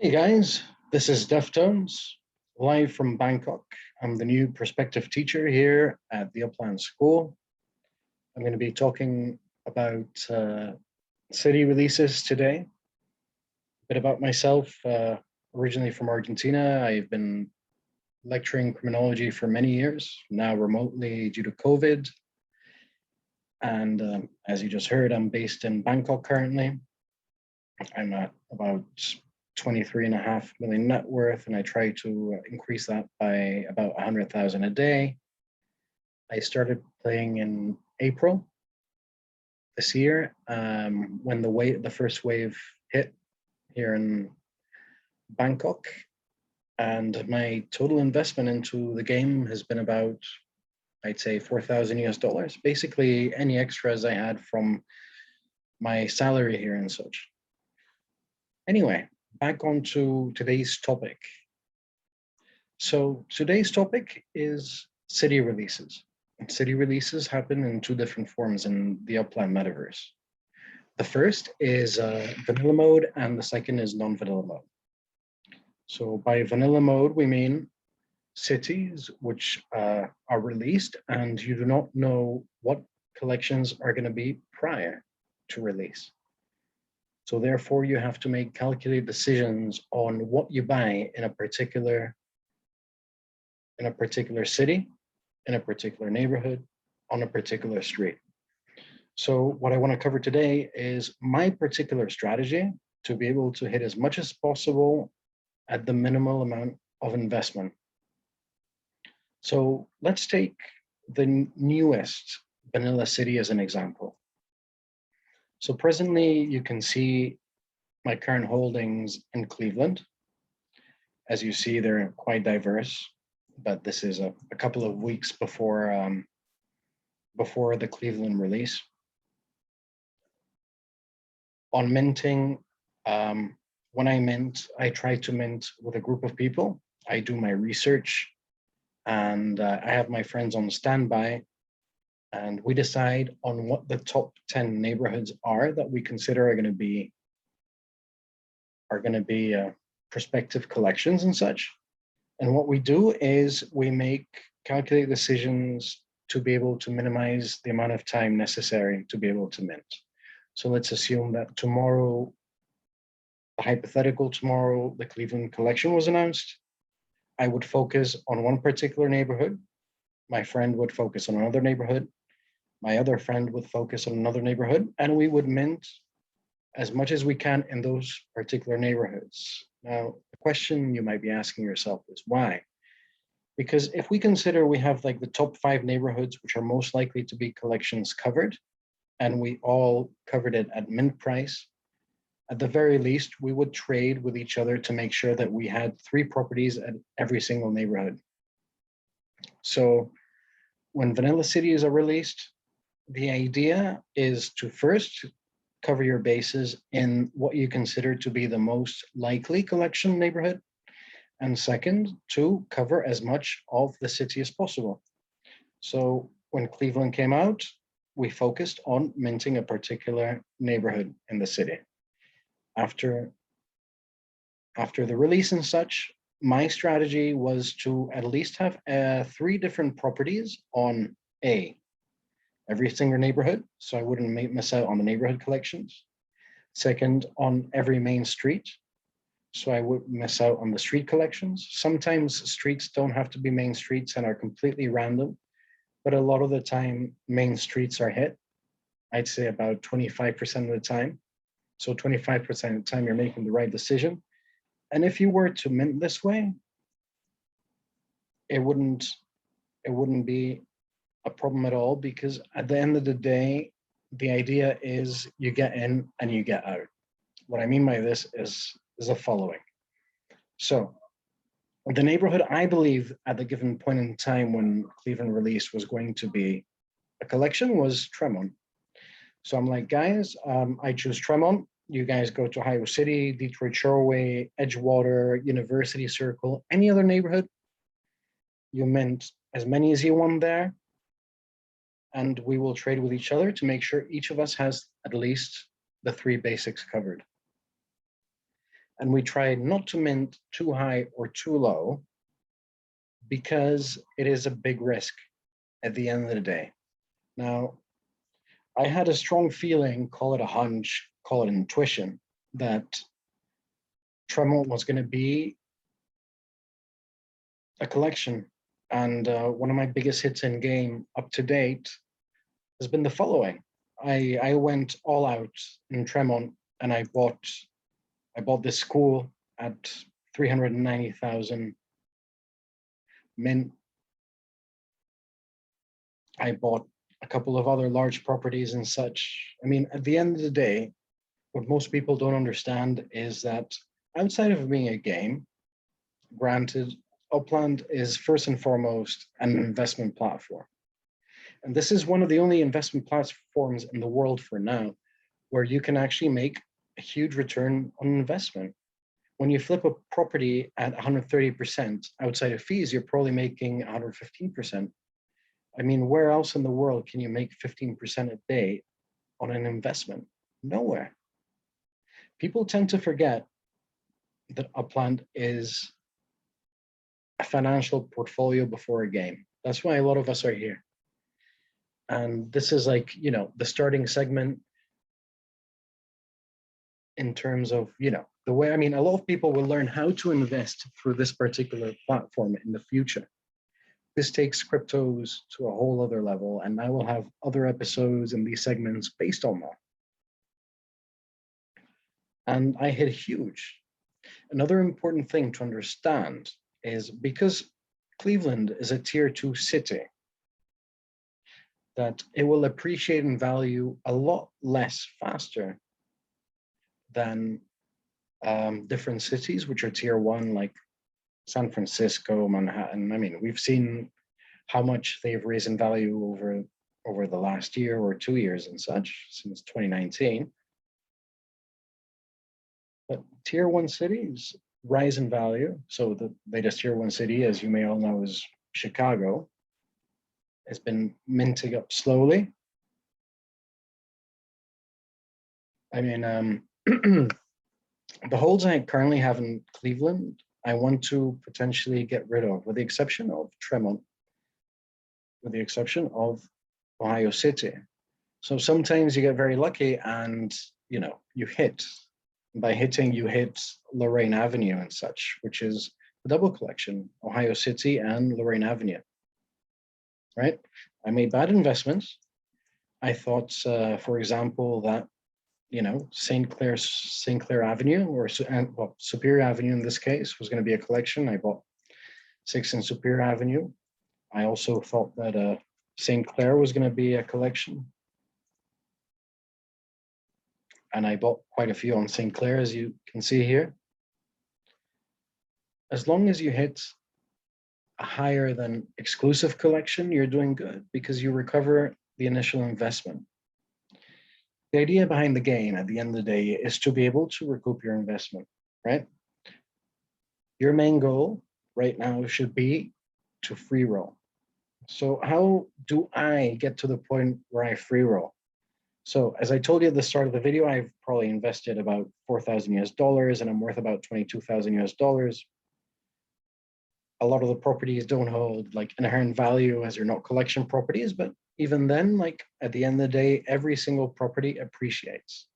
Hey guys, this is Deftones, live from Bangkok. I'm the new prospective teacher here at the Uplands School. I'm going to be talking about city releases today. A bit about myself, originally from Argentina. I've been lecturing criminology for many years, now remotely due to COVID. And as you just heard, I'm based in Bangkok currently. I'm at about 23.5 million net worth, and I try to increase that by about 100,000 a day. I started playing in April this year when the first wave hit here in Bangkok, and my total investment into the game has been about, I'd say, 4,000 US dollars. Basically, any extras I had from my salary here and such. Anyway, back on to today's topic. So today's topic is city releases. And city releases happen in two different forms in the Upland metaverse. The first is vanilla mode, and the second is non-vanilla mode. So by vanilla mode, we mean cities which are released and you do not know what collections are going to be prior to release. So therefore, you have to make calculated decisions on what you buy in a particular city, in a particular neighborhood, on a particular street. So what I want to cover today is my particular strategy to be able to hit as much as possible at the minimal amount of investment. So let's take the newest vanilla city as an example. So presently, you can see my current holdings in Cleveland. As you see, they're quite diverse, but this is a couple of weeks before the Cleveland release. On minting, when I mint, I try to mint with a group of people. I do my research, and I have my friends on standby. And we decide on what the top 10 neighborhoods are that we consider are going to be prospective collections and such. And what we do is we make calculated decisions to be able to minimize the amount of time necessary to be able to mint. So let's assume that tomorrow, the hypothetical tomorrow, the Cleveland collection was announced. I would focus on one particular neighborhood. My friend would focus on another neighborhood. My other friend would focus on another neighborhood, and we would mint as much as we can in those particular neighborhoods. Now, the question you might be asking yourself is why? Because if we consider we have like the top 5 neighborhoods which are most likely to be collections covered, and we all covered it at mint price, at the very least, we would trade with each other to make sure that we had 3 properties at every single neighborhood. So when vanilla cities are released, the idea is to first cover your bases in what you consider to be the most likely collection neighborhood, and second, to cover as much of the city as possible. So when Cleveland came out, we focused on minting a particular neighborhood in the city. After the release and such, my strategy was to at least have 3 different properties on every single neighborhood, so I wouldn't miss out on the neighborhood collections. Second, on every main street, so I would miss out on the street collections. Sometimes streets don't have to be main streets and are completely random, but a lot of the time, main streets are hit. I'd say about 25% of the time. So 25% of the time, you're making the right decision. And if you were to mint this way, it wouldn't be a problem at all, because at the end of the day, the idea is you get in and you get out. What I mean by this is the following. So the neighborhood I believe at the given point in time when Cleveland release was going to be a collection was Tremont. So I'm like, guys, I choose Tremont. You guys go to Ohio City, Detroit Shoreway, Edgewater, University Circle, any other neighborhood. You mint as many as you want there, and we will trade with each other to make sure each of us has at least the 3 basics covered. And we try not to mint too high or too low because it is a big risk at the end of the day. Now, I had a strong feeling, call it a hunch, call it an intuition, that Tremont was going to be a collection. And one of my biggest hits in game up to date has been the following. I went all out in Tremont and I bought this school at 390,000 mint. I bought a couple of other large properties and such. I mean, at the end of the day, what most people don't understand is that outside of being a game, granted, Upland is first and foremost an investment platform. And this is one of the only investment platforms in the world for now where you can actually make a huge return on investment. When you flip a property at 130% outside of fees, you're probably making 115%. I mean, where else in the world can you make 15% a day on an investment? Nowhere. People tend to forget that Upland is a financial portfolio before a game. That's why a lot of us are here. And this is like, you know, the starting segment in terms of, you know, the way, I mean, a lot of people will learn how to invest through this particular platform in the future. This takes cryptos to a whole other level, and I will have other episodes in these segments based on that. And I hit huge. Another important thing to understand is because Cleveland is a tier 2 city, that it will appreciate in value a lot less faster than different cities, which are tier 1, like San Francisco, Manhattan. I mean, we've seen how much they've raised in value over the last year or 2 years and such, since 2019. But tier 1 cities rise in value. So the latest tier 1 city, as you may all know, is Chicago. It's been minting up slowly. I mean, the holds I currently have in Cleveland, I want to potentially get rid of, with the exception of Tremont, with the exception of Ohio City. So sometimes you get very lucky and, you know, you hit. By hitting, you hit Lorraine Avenue and such, which is the double collection, Ohio City and Lorraine Avenue, right? I made bad investments. I thought, for example, that, you know, St. Clair Avenue, or well, Superior Avenue in this case, was going to be a collection. I bought 6 in Superior Avenue. I also thought that St. Clair was going to be a collection. And I bought quite a few on St. Clair, as you can see here. As long as you hit a higher than exclusive collection, you're doing good because you recover the initial investment. The idea behind the game at the end of the day is to be able to recoup your investment, right? Your main goal right now should be to free roll. So how do I get to the point where I free roll? So as I told you at the start of the video, I've probably invested about 4,000 US dollars and I'm worth about 22,000 US dollars. A lot of the properties don't hold like inherent value as they're not collection properties, but even then, like at the end of the day, every single property appreciates.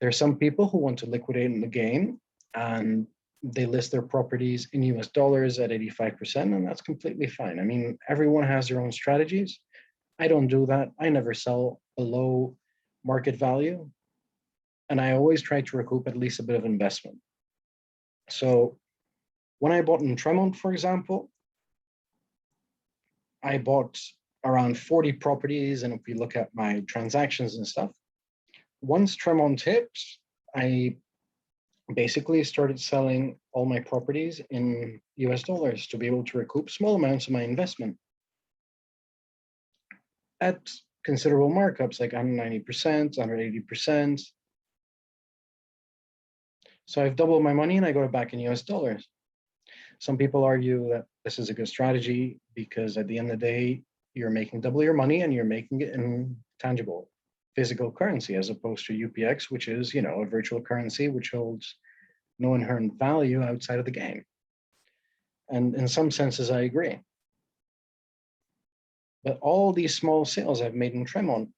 There are some people who want to liquidate in the game and they list their properties in US dollars at 85%, and that's completely fine. I mean, everyone has their own strategies. I don't do that. I never sell below market value. And I always try to recoup at least a bit of investment. So when I bought in Tremont, for example, I bought around 40 properties. And if we look at my transactions and stuff, once Tremont hit, I basically started selling all my properties in US dollars to be able to recoup small amounts of my investment at considerable markups, like 190%, 180%. So I've doubled my money and I got it back in US dollars. Some people argue that this is a good strategy because at the end of the day, you're making double your money and you're making it in tangible physical currency as opposed to UPX, which is, you know, a virtual currency which holds no inherent value outside of the game. And in some senses, I agree. But all these small sales I've made in Tremont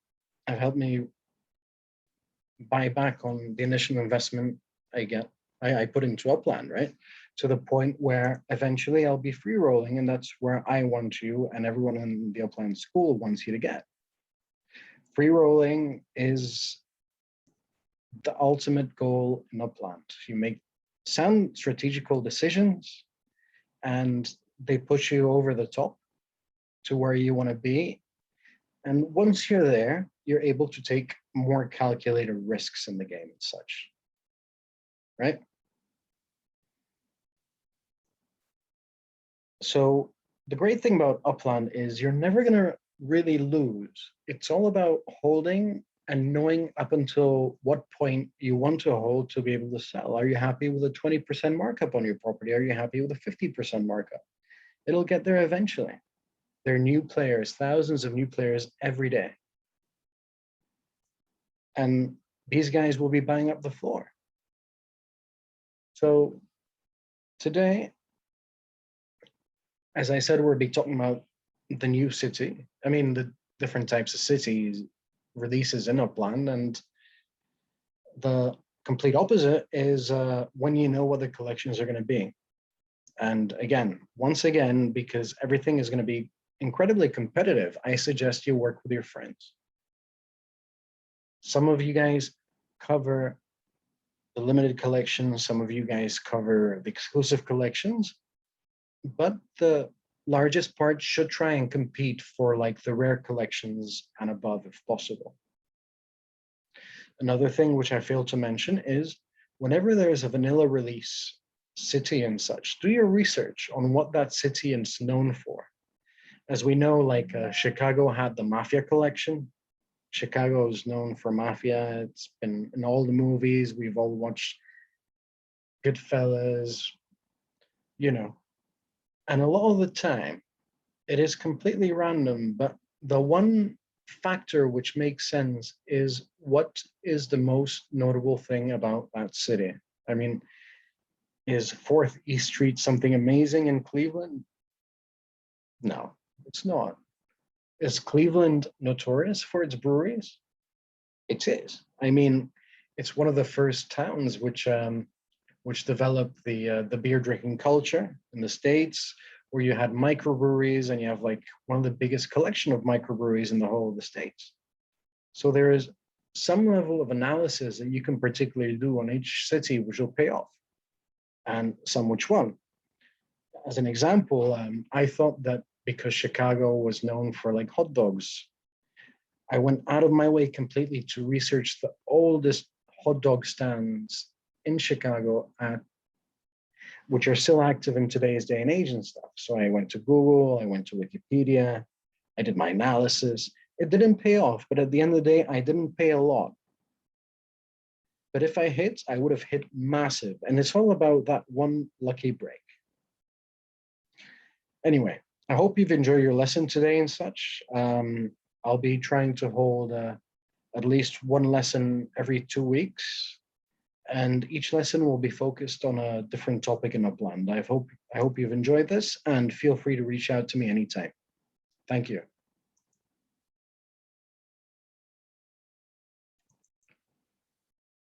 have helped me buy back on the initial investment I put into Upland, right? To the point where eventually I'll be free rolling, and that's where I want you and everyone in the Upland school wants you to get. Free rolling is the ultimate goal in Upland. You make sound strategical decisions and they push you over the top to where you want to be. And once you're there, you're able to take more calculated risks in the game and such, right? So the great thing about Upland is you're never going to really lose. It's all about holding and knowing up until what point you want to hold to be able to sell. Are you happy with a 20% markup on your property? Are you happy with a 50% markup? It'll get there eventually. There are new players, thousands of new players every day. And these guys will be buying up the floor. So today, as I said, we'll be talking about the new city. I mean, the different types of cities releases in Upland, and the complete opposite is when you know what the collections are going to be. And again, once again, because everything is going to be incredibly competitive, I suggest you work with your friends. Some of you guys cover the limited collections, some of you guys cover the exclusive collections, but the largest part should try and compete for like the rare collections and above if possible. Another thing which I failed to mention is whenever there's a vanilla release city and such, do your research on what that city is known for. As we know, like Chicago had the Mafia collection. Chicago is known for Mafia. It's been in all the movies. We've all watched Goodfellas, you know. And a lot of the time, it is completely random, but the one factor which makes sense is what is the most notable thing about that city? I mean, is 4th East Street something amazing in Cleveland? No, it's not. Is Cleveland notorious for its breweries? It is. I mean, it's one of the first towns which developed the beer drinking culture in the States, where you had microbreweries and you have like one of the biggest collection of microbreweries in the whole of the States. So there is some level of analysis that you can particularly do on each city, which will pay off, and some which won't. As an example, I thought that because Chicago was known for like hot dogs, I went out of my way completely to research the oldest hot dog stands in Chicago which are still active in today's day and age and stuff. So I went to Google, I went to Wikipedia, I did my analysis. It didn't pay off, but at the end of the day, I didn't pay a lot. But if I hit, I would have hit massive. And it's all about that one lucky break. Anyway, I hope you've enjoyed your lesson today and such. I'll be trying to hold at least one lesson every 2 weeks. And each lesson will be focused on a different topic in Upland. I hope you've enjoyed this, and feel free to reach out to me anytime. Thank you.